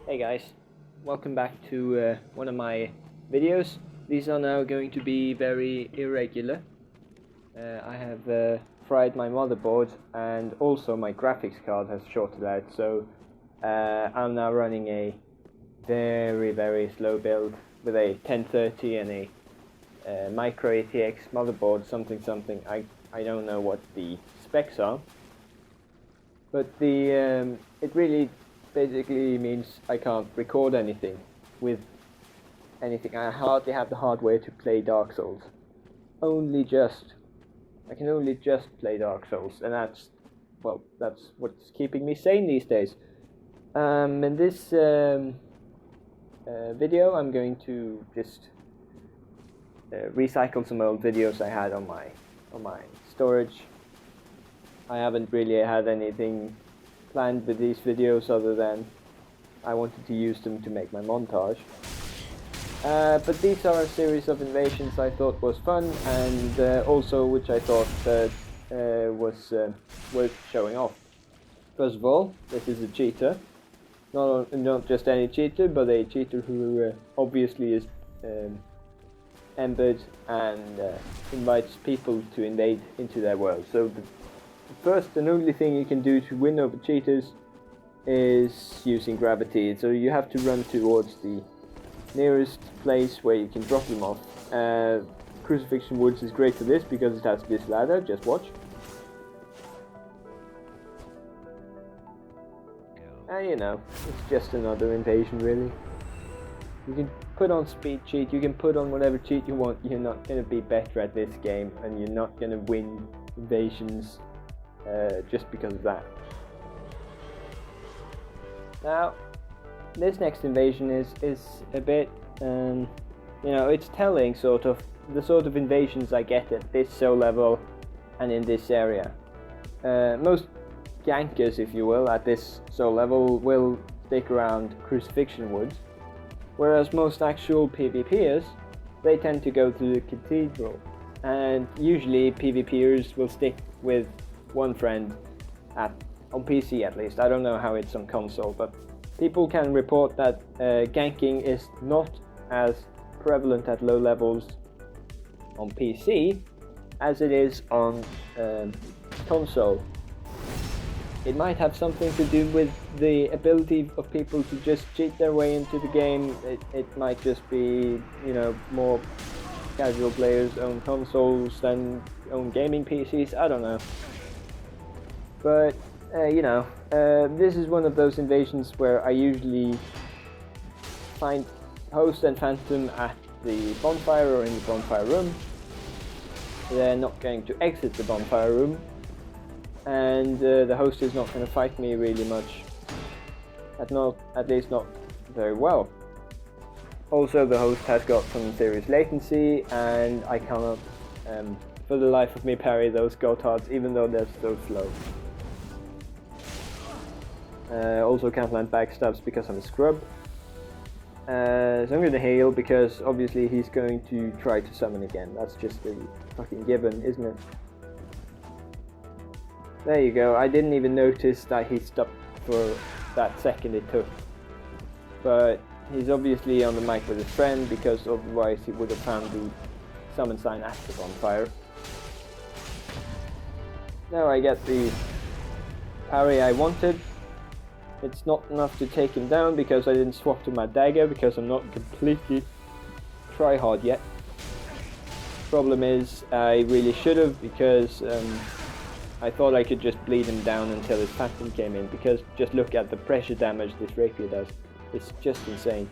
Hey guys, welcome back to one of my videos. These are now going to be very irregular. I have fried my motherboard and also my graphics card has shorted out, so I'm now running a very slow build with a 1030 and a micro ATX motherboard, something. I don't know what the specs are, but the it really basically means I can't record anything with anything. I hardly have the hardware to play Dark Souls. I can only just play Dark Souls, and that's what's keeping me sane these days. In this video, I'm going to just recycle some old videos I had on my storage. I haven't really had anything planned with these videos other than I wanted to use them to make my montage. But these are a series of invasions I thought was fun, and also which I thought was worth showing off. First of all, this is a cheater. Not just any cheater, but a cheater who obviously is embered and invites people to invade into their world. So the first and only thing you can do to win over cheaters is using gravity. So you have to run towards the nearest place where you can drop them off. Crucifixion Woods is great for this because it has this ladder, just watch. And you know, it's just another invasion really. You can put on speed cheat, you can put on whatever cheat you want, you're not going to be better at this game and you're not going to win invasions just because of that. Now, this next invasion is a bit, you know, it's telling sort of the sort of invasions I get at this soul level and in this area. Most gankers, if you will, at this soul level will stick around Crucifixion Woods, whereas most actual PvPers, they tend to go to the Cathedral, and usually PvPers will stick with one friend on PC at least. I don't know how it's on console, but people can report that ganking is not as prevalent at low levels on PC as it is on console. It might have something to do with the ability of people to just cheat their way into the game. It might just be, you know, more casual players own consoles than own gaming PCs. I don't know. But you know, this is one of those invasions where I usually find Host and Phantom at the bonfire or in the bonfire room. They're not going to exit the bonfire room, and the Host is not going to fight me really much. At least not very well. Also, the Host has got some serious latency, and I cannot, for the life of me, parry those Gotards, even though they're so slow. Also can't land backstabs because I'm a scrub. So I'm going to heal because obviously he's going to try to summon again. That's just a fucking given, isn't it? There you go. I didn't even notice that he stopped for that second it took. But he's obviously on the mic with his friend, because otherwise he would have found the summon sign active on fire. Now I get the parry I wanted. It's not enough to take him down because I didn't swap to my dagger because I'm not completely try-hard yet. Problem is, I really should have, because I thought I could just bleed him down until his Phantom came in, because just look at the pressure damage this rapier does. It's just insane.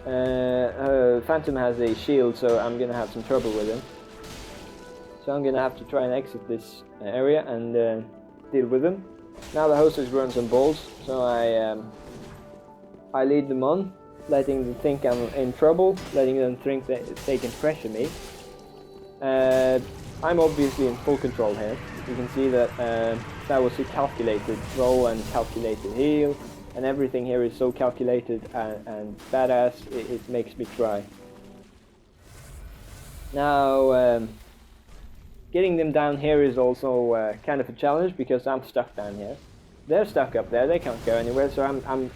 Phantom has a shield, so I'm gonna have some trouble with him. So I'm gonna have to try and exit this area and deal with him. Now the Host has run some balls, so I lead them on, letting them think I'm in trouble, letting them think that they can pressure me. I'm obviously in full control here. You can see that that was a calculated throw and calculated heal, and everything here is so calculated and badass, it makes me cry. Now, getting them down here is also kind of a challenge because I'm stuck down here. they're stuck up there. They can't go anywhere. So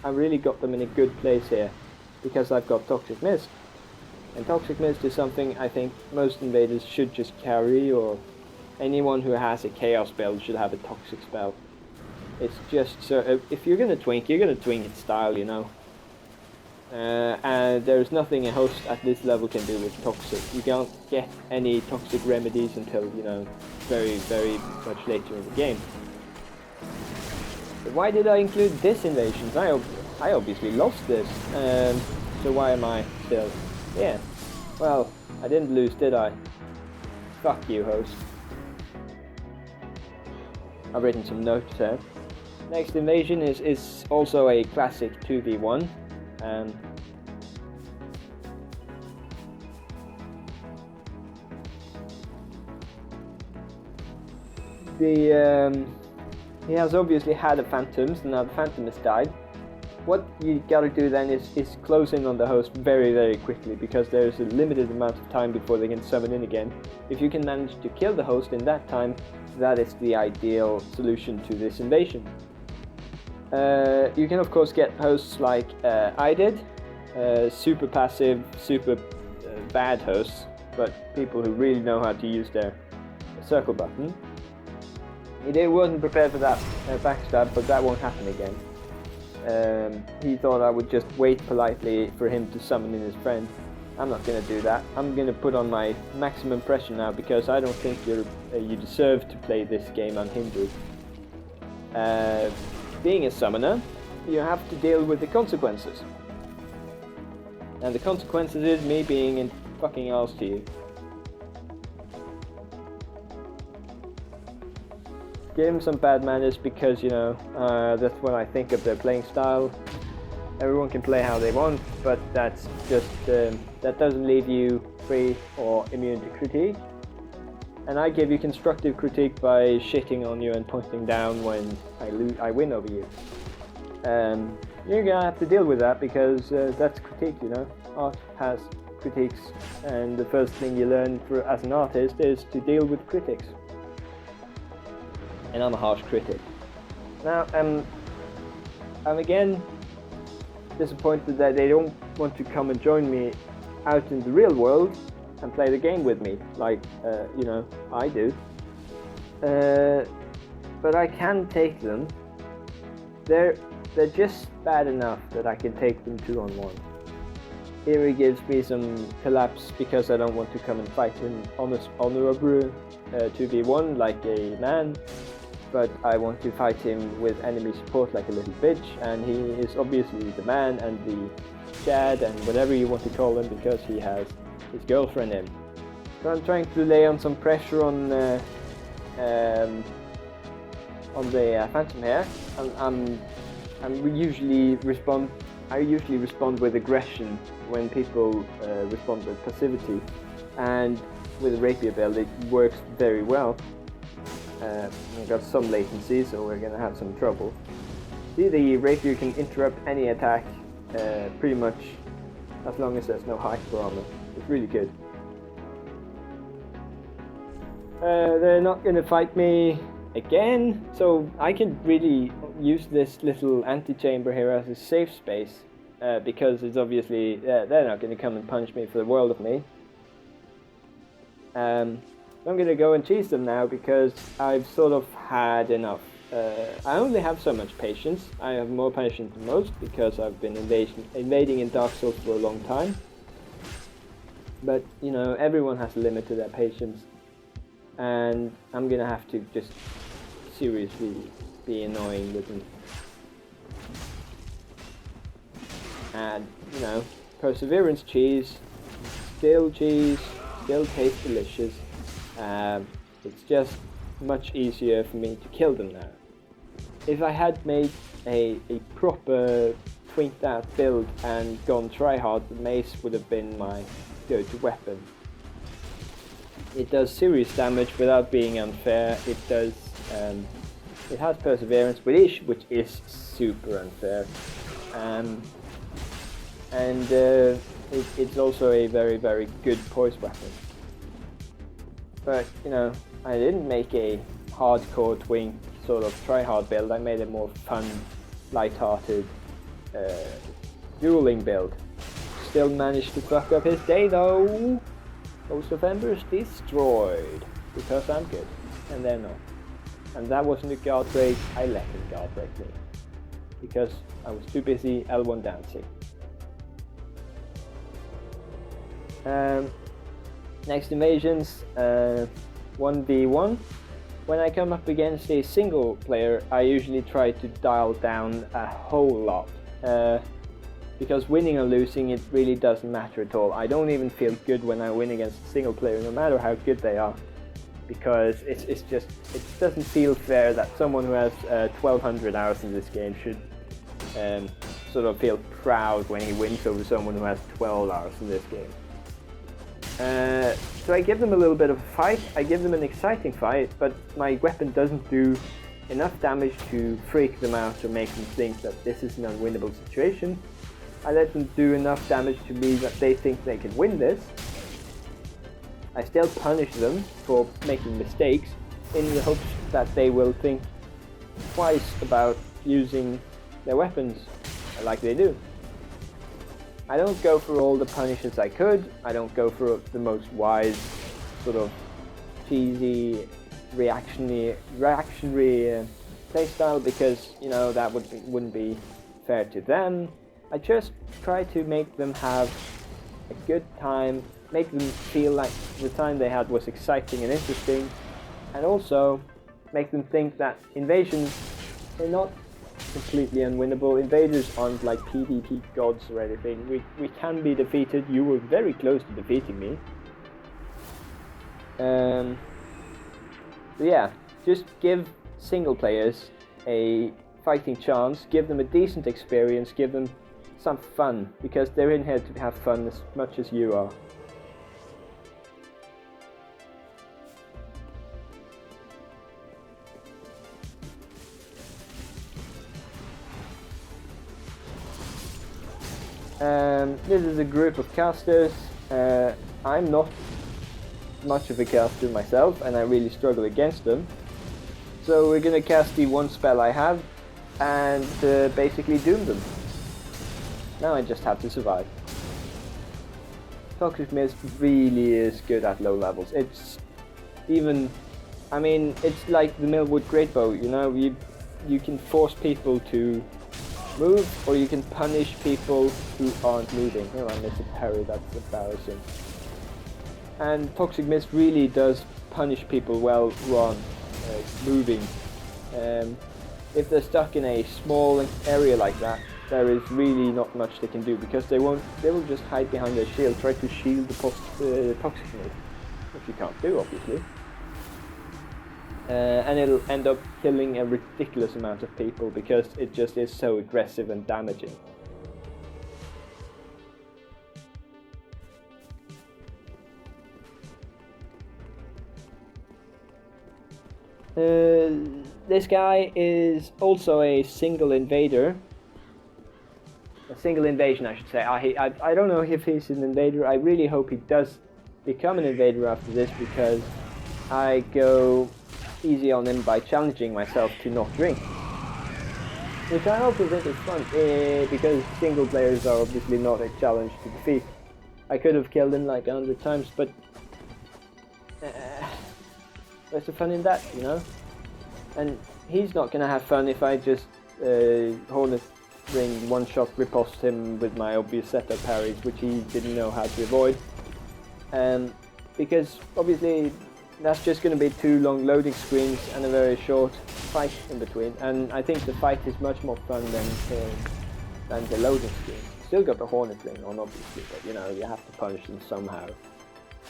I really got them in a good place here, because I've got Toxic Mist. And Toxic Mist is something I think most invaders should just carry, or anyone who has a Chaos build should have a Toxic spell. It's just so, if you're gonna twink, you're gonna twink in style, you know. And there's nothing a host at this level can do with Toxic. You can't get any Toxic remedies until, you know, very, very much later in the game. But why did I include this invasions? I obviously lost this, so why am I still here? Well, I didn't lose, did I? Fuck you, host. I've written some notes there. Next invasion is also a classic 2v1. He has obviously had a Phantoms, and now the Phantom has died. What you gotta do then is close in on the host very, very quickly, because there's a limited amount of time before they can summon in again. If you can manage to kill the host in that time, that is the ideal solution to this invasion. You can of course get hosts like I did, super passive, super bad hosts, but people who really know how to use their circle button. He wasn't prepared for that backstab, but that won't happen again. He thought I would just wait politely for him to summon in his friend. I'm not gonna do that. I'm gonna put on my maximum pressure now, because I don't think you deserve to play this game unhindered. Being a summoner, you have to deal with the consequences. And the consequences is me being a fucking ass to you. Give him some bad manners, because, you know, that's what I think of their playing style. Everyone can play how they want, but that's just, that doesn't leave you free or immune to critique. And I give you constructive critique by shitting on you and pointing down when I win over you. You're gonna have to deal with that, because that's critique, you know. Art has critiques, and the first thing you learn as an artist is to deal with critics. And I'm a harsh critic. Now, I'm again disappointed that they don't want to come and join me out in the real world and play the game with me, like, you know, I do. But I can take them. They're just bad enough that I can take them 2-on-1. Eerie gives me some collapse because I don't want to come and fight him honorable 2v1 like a man, but I want to fight him with enemy support like a little bitch, and he is obviously the man and the Chad and whatever you want to call him, because he has his girlfriend in. So I'm trying to lay on some pressure on the Phantom here. I usually respond with aggression when people respond with passivity, and with the Rapier build it works very well. We've got some latency, so we're gonna have some trouble. See, the Rapier can interrupt any attack pretty much as long as there's no hyper armor. It's really good. They're not gonna fight me again, so I can really use this little antechamber here as a safe space, because it's obviously they're not gonna come and punch me for the world of me. I'm gonna go and cheese them now, because I've sort of had enough. I only have so much patience. I have more patience than most, because I've been invading in Dark Souls for a long time. But, you know, everyone has a limit to their patience, and I'm gonna have to just seriously be annoying with them. And, you know, Perseverance cheese, still tastes delicious. It's just much easier for me to kill them now. If I had made a proper twinked out build and gone tryhard, the mace would have been my go-to weapon. It does serious damage without being unfair. It does. It has Perseverance, which is super unfair, and it's also a very, very good poise weapon. But, you know, I didn't make a hardcore twink sort of try-hard build. I made a more fun, light-hearted dueling build. Still managed to fuck up his day though. Host of Embers destroyed because I'm good and they're not. And that wasn't a guard break. I let him guard break me because I was too busy L1 dancing. Next invasions, 1v1. When I come up against a single player, I usually try to dial down a whole lot. Because winning or losing, it really doesn't matter at all. I don't even feel good when I win against a single player, no matter how good they are. Because it doesn't feel fair that someone who has 1200 hours in this game should sort of feel proud when he wins over someone who has 12 hours in this game. So I give them a little bit of a fight, I give them an exciting fight, but my weapon doesn't do enough damage to freak them out or make them think that this is an unwinnable situation. I let them do enough damage to me that they think they can win this. I still punish them for making mistakes in the hopes that they will think twice about using their weapons like they do. I don't go for all the punishes I could. I don't go for the most wise, sort of cheesy, reactionary playstyle because, you know, that wouldn't be fair to them. I just try to make them have a good time, make them feel like the time they had was exciting and interesting, and also make them think that invasions are not completely unwinnable. Invaders aren't like PvP gods or anything. We can be defeated. You were very close to defeating me. So yeah, just give single players a fighting chance, give them a decent experience, give them some fun, because they're in here to have fun as much as you are. This is a group of casters. I'm not much of a caster myself, and I really struggle against them. So we're gonna cast the one spell I have, and basically doom them. Now I just have to survive. Toxic Mist really is good at low levels. It's even, I mean, it's like the Millwood Greatbow, you know, you can force people to move, or you can punish people who aren't moving. Oh, I missed a parry, that's embarrassing. And Toxic Mist really does punish people well who aren't moving. If they're stuck in a small area like that, there is really not much they can do, because they will just hide behind their shield, try to shield the Toxic Mist, which you can't do, obviously. And it'll end up killing a ridiculous amount of people because it just is so aggressive and damaging. This guy is also a single invader. A single invasion, I should say. I don't know if he's an invader. I really hope he does become an invader after this, because I go easy on him by challenging myself to not drink, which I also think is fun, because single players are obviously not a challenge to defeat. I could have killed him like 100 times, but where's the fun in that, you know? And he's not gonna have fun if I just Hornet Ring one-shot riposte him with my obvious setup parries, which he didn't know how to avoid. Because obviously that's just going to be 2 long loading screens and a very short fight in between, and I think the fight is much more fun than the loading screen. Still got the Hornet Ring on, obviously, but you know, you have to punish them somehow.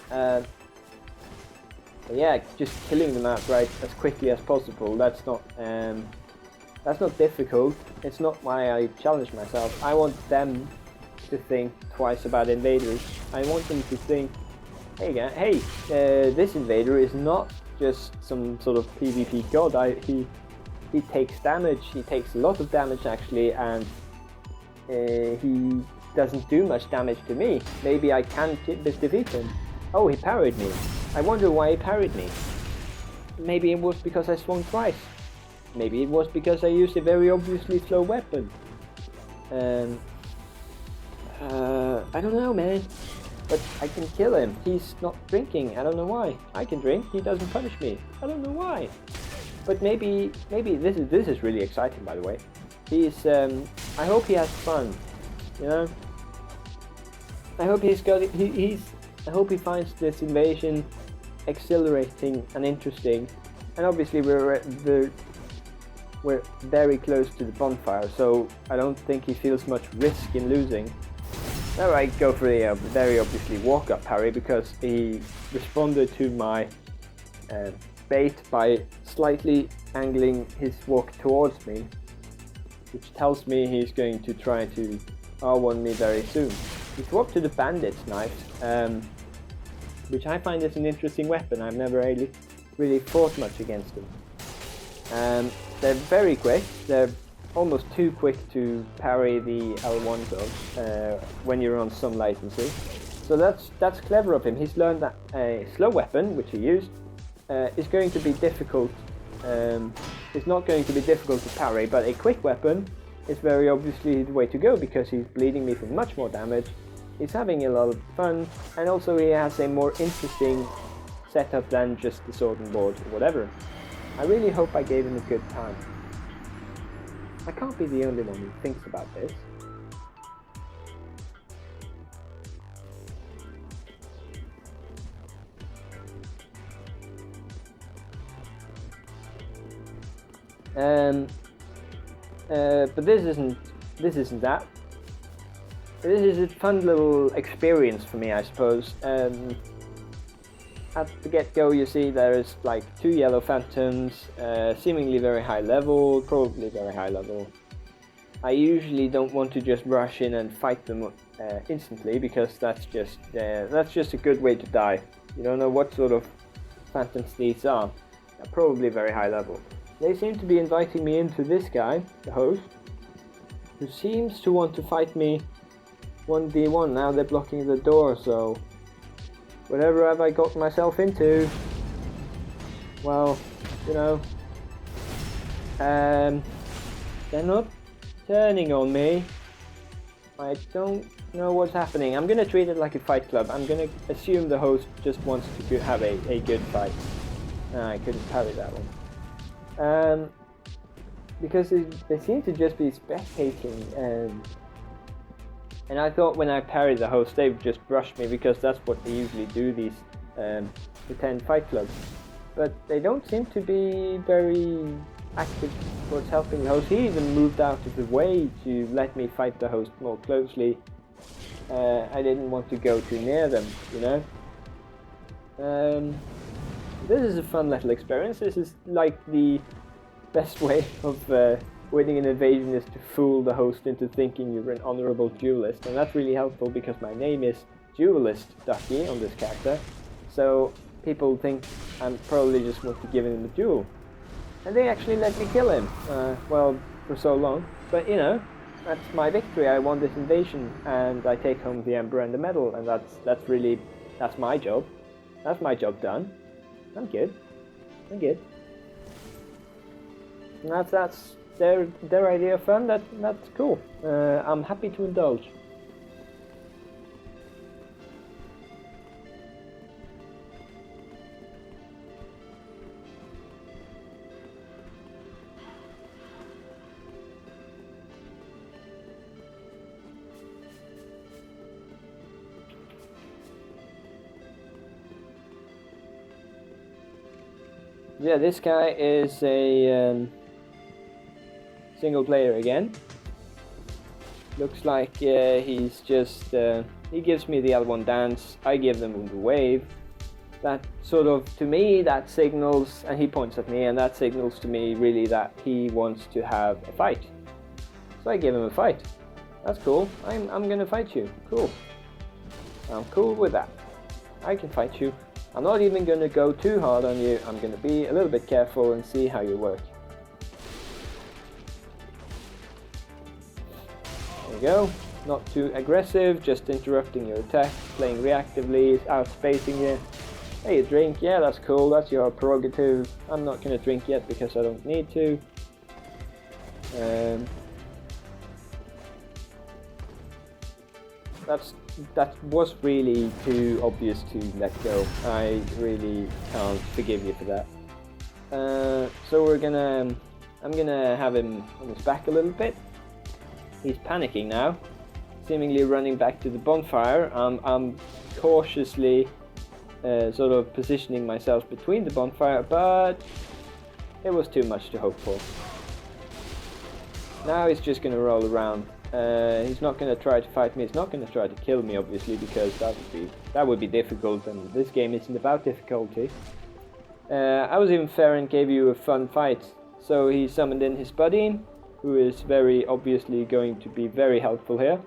But yeah, just killing them outright as quickly as possible, that's not difficult. It's not why I challenge myself. I want them to think twice about invaders. I want them to think, hey, this invader is not just some sort of PvP god. He takes damage. He takes a lot of damage actually, and he doesn't do much damage to me. Maybe I can defeat him. Oh, he parried me. I wonder why he parried me. Maybe it was because I swung twice. Maybe it was because I used a very obviously slow weapon. I don't know, man. But I can kill him. He's not drinking. I don't know why. I can drink. He doesn't punish me. I don't know why. But maybe this is really exciting, by the way. He's I hope he has fun. You know. I hope I hope he finds this invasion exhilarating and interesting. And obviously we're very close to the bonfire, so I don't think he feels much risk in losing. Now I go for the very obviously walk-up parry, because he responded to my bait by slightly angling his walk towards me, which tells me he's going to try to R1 me very soon. He swapped to the bandit's knife, which I find is an interesting weapon. I've never really fought much against them. They're very quick. They're almost too quick to parry the L1 dodge when you're on some latency. So that's clever of him. He's learned that a slow weapon, which he used, is going to be difficult. It's not going to be difficult to parry, but a quick weapon is very obviously the way to go, because he's bleeding me for much more damage. He's having a lot of fun, and also he has a more interesting setup than just the sword and board or whatever. I really hope I gave him a good time. I can't be the only one who thinks about this. But this isn't that. This is a fun little experience for me, I suppose. At the get-go, you see there's like 2 yellow phantoms, seemingly very high level, probably very high level. I usually don't want to just rush in and fight them instantly, because that's just a good way to die. You don't know what sort of phantoms these are. They're probably very high level. They seem to be inviting me into this guy, the host, who seems to want to fight me 1v1. Now they're blocking the door, so whatever have I got myself into? Well, you know, they're not turning on me. I don't know what's happening. I'm gonna treat it like a fight club. I'm gonna assume the host just wants to have a good fight. I couldn't parry that one. Because they seem to just be spectating, and I thought when I parried the host, they would just brush me, because that's what they usually do, these pretend fight clubs. But they don't seem to be very active towards helping the host. He even moved out of the way to let me fight the host more closely. I didn't want to go too near them, you know. This is a fun little experience. This is like the best way of winning an invasion, is to fool the host into thinking you're an honorable duelist, and that's really helpful because my name is Duelist Ducky on this character, so people think I'm probably just want to give him a duel. And they actually let me kill him, well, for so long, but you know, that's my victory. I won this invasion, and I take home the Emperor and the medal, and that's my job. That's my job done. I'm good. And that's their idea of fun. That's cool. I'm happy to indulge. Yeah, this guy is a single player again. Looks like he's just he gives me the L1 dance, I give them the wave. That sort of, to me, that signals, and he points at me, and that signals to me really that he wants to have a fight. So I give him a fight. That's cool. I'm gonna fight you. Cool. I'm cool with that. I can fight you. I'm not even going to go too hard on you. I'm going to be a little bit careful and see how you work. There you go. Not too aggressive, just interrupting your attack, playing reactively, outspacing you. Hey, you drink? Yeah, that's cool. That's your prerogative. I'm not going to drink yet because I don't need to. That was really too obvious to let go. I really can't forgive you for that. So I'm gonna have him on his back a little bit. He's panicking now, seemingly running back to the bonfire. I'm cautiously sort of positioning myself between the bonfire, but it was too much to hope for. Now he's just gonna roll around. He's not gonna try to fight me. He's not gonna try to kill me, obviously, because that would be difficult, and this game isn't about difficulty. I was even fair and gave you a fun fight. So he summoned in his buddy, who is very obviously going to be very helpful here.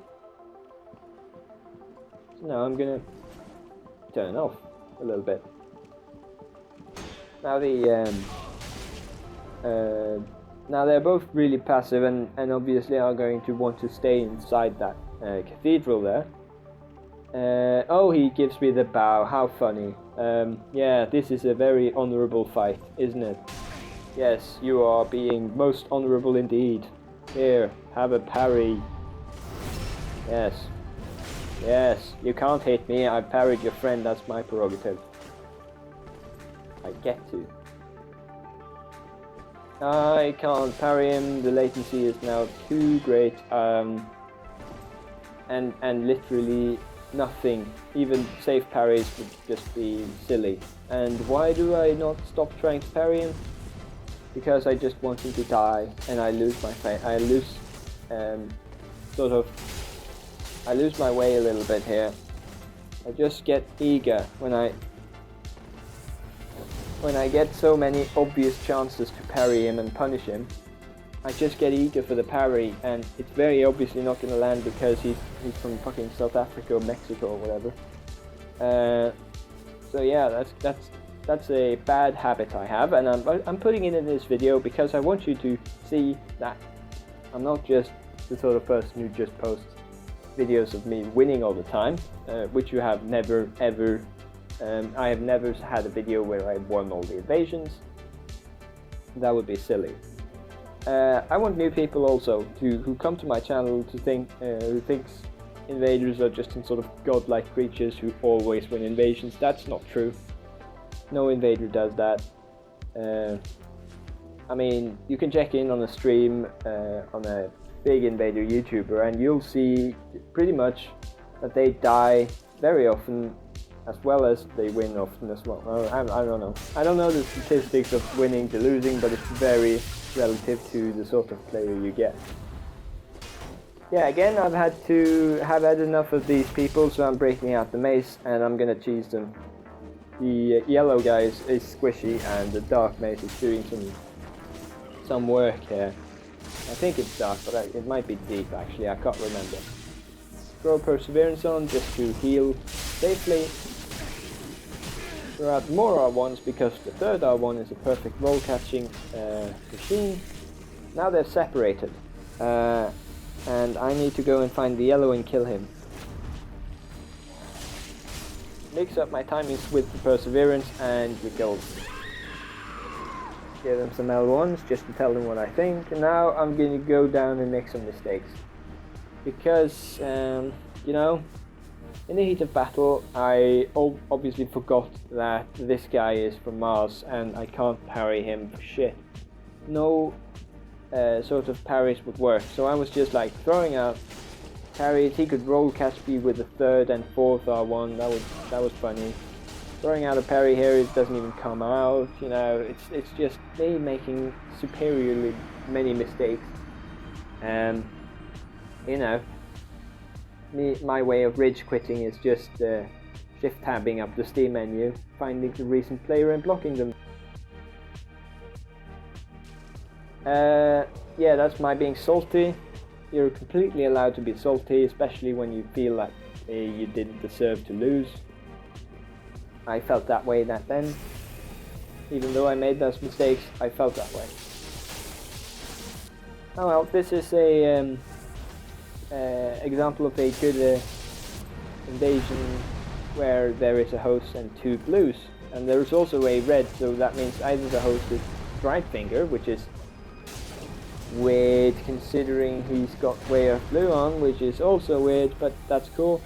So now I'm gonna turn off a little bit. Now now they're both really passive and obviously are going to want to stay inside that cathedral there. Oh, he gives me the bow, how funny. Yeah, this is a very honourable fight, isn't it? Yes, you are being most honourable indeed. Here, have a parry. Yes. Yes, you can't hit me, I parried your friend, that's my prerogative. I get to. I can't parry him, the latency is now too great, and literally nothing, even safe parries would just be silly. And why do I not stop trying to parry him? Because I just want him to die, and I lose my I lose my way a little bit here. I just get eager when I get so many obvious chances to parry him and punish him. I just get eager for the parry, and it's very obviously not going to land because he's from fucking South Africa or Mexico or whatever. So yeah, that's a bad habit I have, and I'm putting it in this video because I want you to see that I'm not just the sort of person who just posts videos of me winning all the time, which you have never ever. I have never had a video where I won all the invasions. That would be silly. I want new people also who come to my channel to who thinks invaders are just some sort of godlike creatures who always win invasions. That's not true. No invader does that. I mean, you can check in on a stream on a big invader YouTuber and you'll see pretty much that they die very often as well as they win often as well. I don't know. I don't know the statistics of winning to losing, but it's very relative to the sort of player you get. Yeah, again, I've had enough of these people, so I'm breaking out the mace and I'm gonna cheese them. The yellow guy is squishy and the dark mace is doing some work here. I think it's dark, but it might be deep actually, I can't remember. Throw Perseverance on just to heal safely. Throw out more R1s because the third R1 is a perfect roll catching machine. Now they're separated. And I need to go and find the yellow and kill him. Mix up my timings with the Perseverance and the gold. Give them some L1s just to tell them what I think. And now I'm going to go down and make some mistakes. Because, you know, in the heat of battle, I obviously forgot that this guy is from Mars and I can't parry him for shit. No sort of parries would work, so I was just like throwing out parries. He could roll catch me with the third and fourth R1. That was funny. Throwing out a parry here, it doesn't even come out. You know, it's just me making superiorly many mistakes. And you know, my way of rage quitting is just shift tabbing up the Steam menu, finding the recent player and blocking them. Yeah, that's my being salty. You're completely allowed to be salty, especially when you feel like you didn't deserve to lose. I felt that way then. Even though I made those mistakes, I felt that way. Oh well, this is a example of a good invasion where there is a host and two blues. And there is also a red, so that means either the host is Stridefinger, which is weird considering he's got Way of Blue on, which is also weird, but that's cool.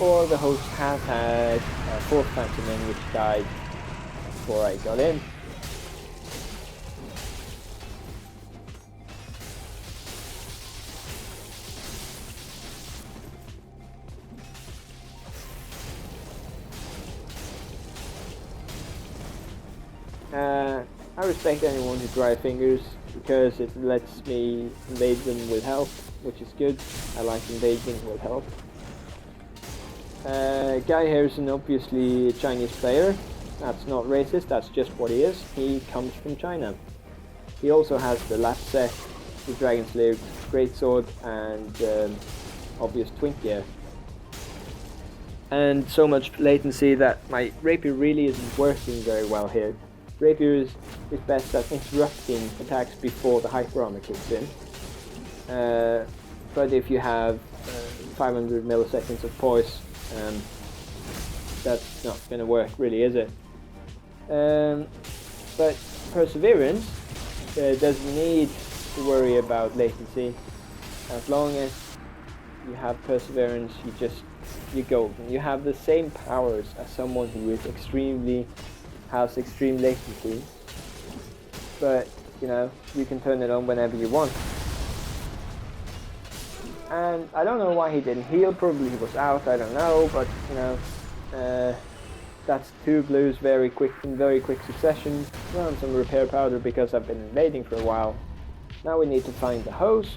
Or the host has had a 4th Phantom in, which died before I got in. I respect anyone who dry fingers because it lets me invade them with health, which is good. I like invading with health. Guy Harrison, obviously a Chinese player. That's not racist, that's just what he is. He comes from China. He also has the lap set, the Dragon Slayer Greatsword, and obvious Twink gear. And so much latency that my rapier really isn't working very well here. Rapier is best at interrupting attacks before the hyper armor kicks in. But if you have 500 milliseconds of poise, that's not going to work really, is it? But Perseverance doesn't need to worry about latency. As long as you have Perseverance, you golden. You have the same powers as someone who is has extreme latency, but you know, you can turn it on whenever you want. And I don't know why he didn't heal, probably he was out, I don't know, but you know, that's 2 blues in very quick succession. Run some repair powder because I've been invading for a while. Now we need to find the hose.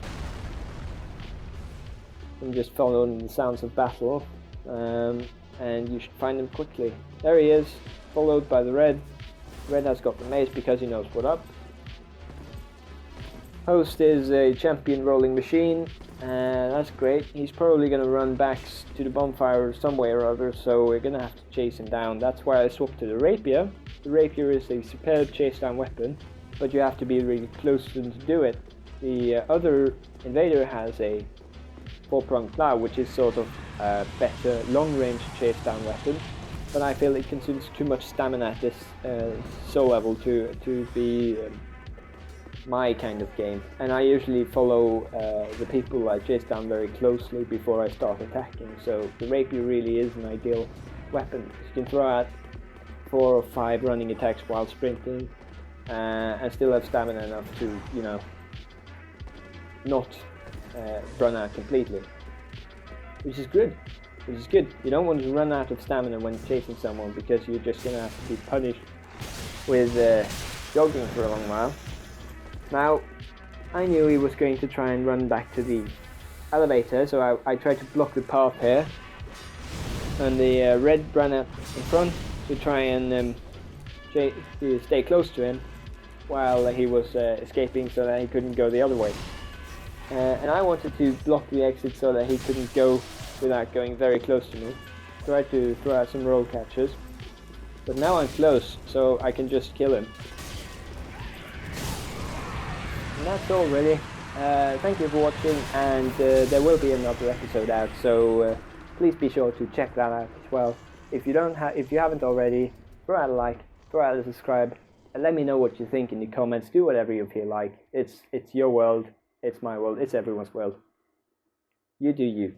I'm just following the sounds of battle, and you should find him quickly. There he is, followed by the red. Red has got the mace because he knows what up. Host is a champion rolling machine, and that's great. He's probably going to run back to the bonfire some way or other, so we're going to have to chase him down. That's why I swapped to the rapier. The rapier is a superb chase down weapon, but you have to be really close to him to do it. The other invader has a 4-pronged plow, which is sort of a better long-range chase down weapon, but I feel it consumes too much stamina at this soul level to be my kind of game, and I usually follow the people I chase down very closely before I start attacking, so the rapier really is an ideal weapon. You can throw out 4 or 5 running attacks while sprinting and still have stamina enough to, you know, not run out completely, which is good. You don't want to run out of stamina when chasing someone, because you're just going to have to be punished with jogging for a long while. Now, I knew he was going to try and run back to the elevator, so I tried to block the path here, and the red ran out in front to try and stay close to him while he was escaping, so that he couldn't go the other way. And I wanted to block the exit so that he couldn't go without going very close to me. Tried to throw out some roll catches, but now I'm close, so I can just kill him. And that's all really. Thank you for watching, and there will be another episode out, so please be sure to check that out as well. If you haven't already, throw out a like, throw out a subscribe, and let me know what you think in the comments. Do whatever you feel like. It's your world, it's my world, it's everyone's world. You do you.